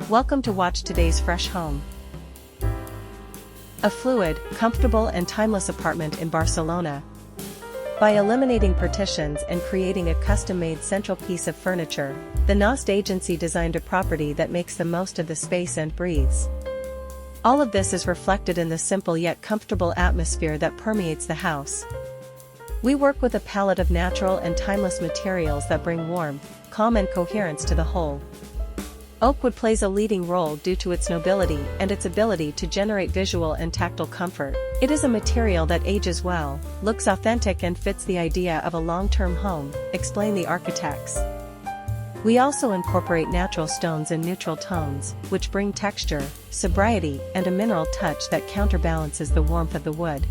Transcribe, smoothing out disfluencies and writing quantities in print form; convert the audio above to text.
Welcome to watch today's fresh home. A fluid, comfortable and timeless apartment in Barcelona. By eliminating partitions and creating a custom-made central piece of furniture, the Nost agency designed a property that makes the most of the space and breathes. All of this is reflected in the simple yet comfortable atmosphere that permeates the house. We work with a palette of natural and timeless materials that bring warmth, calm and coherence to the whole. Oak wood plays a leading role due to its nobility and its ability to generate visual and tactile comfort. It is a material that ages well, looks authentic and fits the idea of a long-term home, explain the architects. We also incorporate natural stones and neutral tones, which bring texture, sobriety and a mineral touch that counterbalances the warmth of the wood.